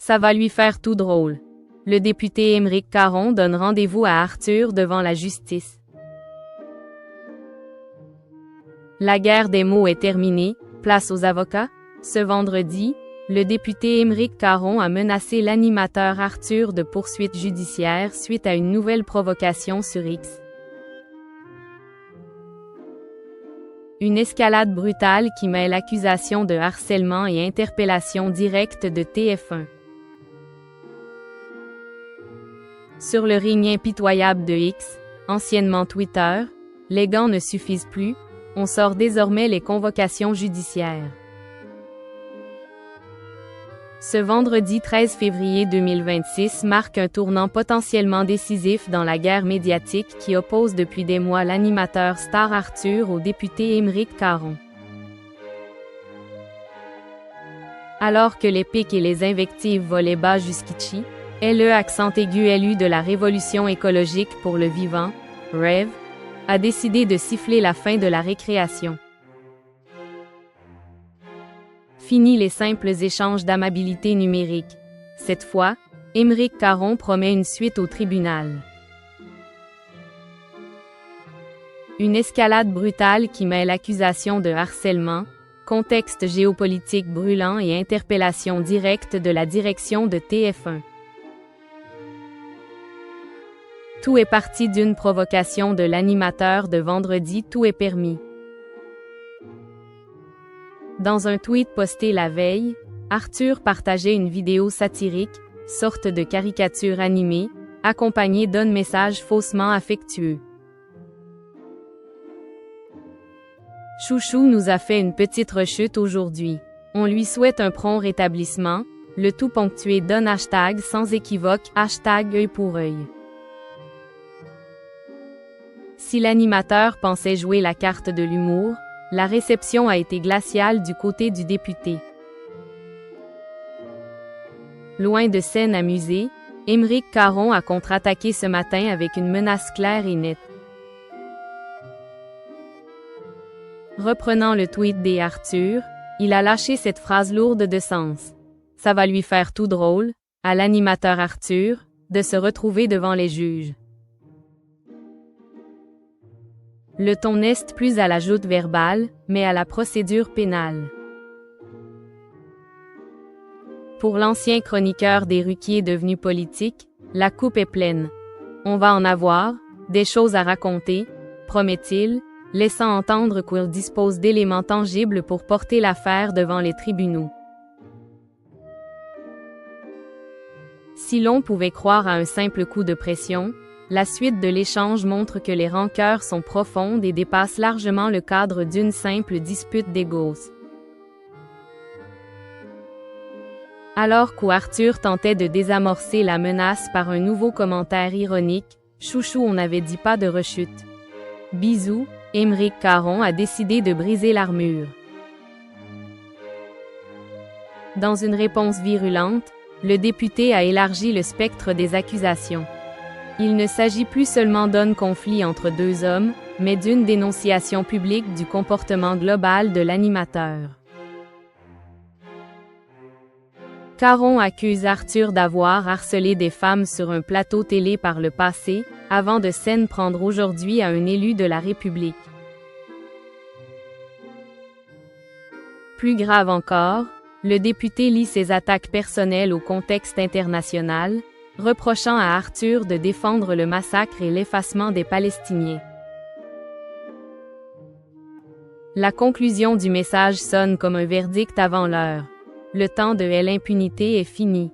Ça va lui faire tout drôle. Le député Émeric Caron donne rendez-vous à Arthur devant la justice. La guerre des mots est terminée, place aux avocats. Ce vendredi, le député Émeric Caron a menacé l'animateur Arthur de poursuites judiciaires suite à une nouvelle provocation sur X. Une escalade brutale qui mêle accusations de harcèlement et interpellation directe de TF1. Sur le règne impitoyable de X, anciennement Twitter, les gants ne suffisent plus, on sort désormais les convocations judiciaires. Ce vendredi 13 février 2026 marque un tournant potentiellement décisif dans la guerre médiatique qui oppose depuis des mois l'animateur star Arthur au député Émeric Caron. Alors que les pics et les invectives volaient bas jusqu'ici, le accent aigu élu de la révolution écologique pour le vivant, REV, a décidé de siffler la fin de la récréation. Fini les simples échanges d'amabilité numérique. Cette fois, Émeric Caron promet une suite au tribunal. Une escalade brutale qui mêle accusations de harcèlement, contexte géopolitique brûlant et interpellation directe de la direction de TF1. Tout est parti d'une provocation de l'animateur de vendredi Tout est permis. Dans un tweet posté la veille, Arthur partageait une vidéo satirique, sorte de caricature animée, accompagnée d'un message faussement affectueux. Chouchou nous a fait une petite rechute aujourd'hui. On lui souhaite un prompt rétablissement, le tout ponctué d'un hashtag sans équivoque, hashtag œil pour œil. Si l'animateur pensait jouer la carte de l'humour, la réception a été glaciale du côté du député. Loin de scènes amusées, Émeric Caron a contre-attaqué ce matin avec une menace claire et nette. Reprenant le tweet des Arthur, il a lâché cette phrase lourde de sens. Ça va lui faire tout drôle, à l'animateur Arthur, de se retrouver devant les juges. Le ton n'est plus à la joute verbale, mais à la procédure pénale. Pour l'ancien chroniqueur des Ruquier devenu politique, la coupe est pleine. On va en avoir, des choses à raconter, promet-il, laissant entendre qu'il dispose d'éléments tangibles pour porter l'affaire devant les tribunaux. Si l'on pouvait croire à un simple coup de pression, la suite de l'échange montre que les rancœurs sont profondes et dépassent largement le cadre d'une simple dispute d'égos. Alors qu'Arthur tentait de désamorcer la menace par un nouveau commentaire ironique, Chouchou on n'avait dit pas de rechute. Bisous, Émeric Caron a décidé de briser l'armure. Dans une réponse virulente, le député a élargi le spectre des accusations. Il ne s'agit plus seulement d'un conflit entre deux hommes, mais d'une dénonciation publique du comportement global de l'animateur. Caron accuse Arthur d'avoir harcelé des femmes sur un plateau télé par le passé, avant de s'en prendre aujourd'hui à un élu de la République. Plus grave encore, le député lie ses attaques personnelles au contexte international, reprochant à Arthur de défendre le massacre et l'effacement des Palestiniens. La conclusion du message sonne comme un verdict avant l'heure. Le temps de l'impunité est fini.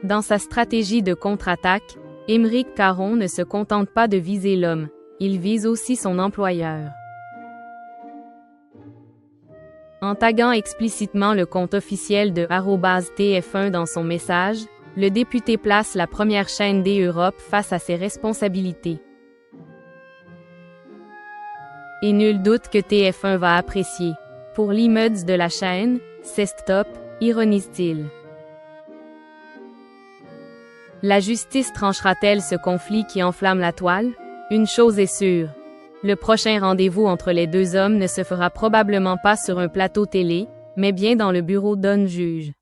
Dans sa stratégie de contre-attaque, Émeric Caron ne se contente pas de viser l'homme, il vise aussi son employeur. En taguant explicitement le compte officiel de @TF1 dans son message, le député place la première chaîne des Europe face à ses responsabilités. Et nul doute que TF1 va apprécier. Pour l'image de la chaîne, c'est top, ironise-t-il. La justice tranchera-t-elle ce conflit qui enflamme la toile? Une chose est sûre. Le prochain rendez-vous entre les deux hommes ne se fera probablement pas sur un plateau télé, mais bien dans le bureau d'un juge.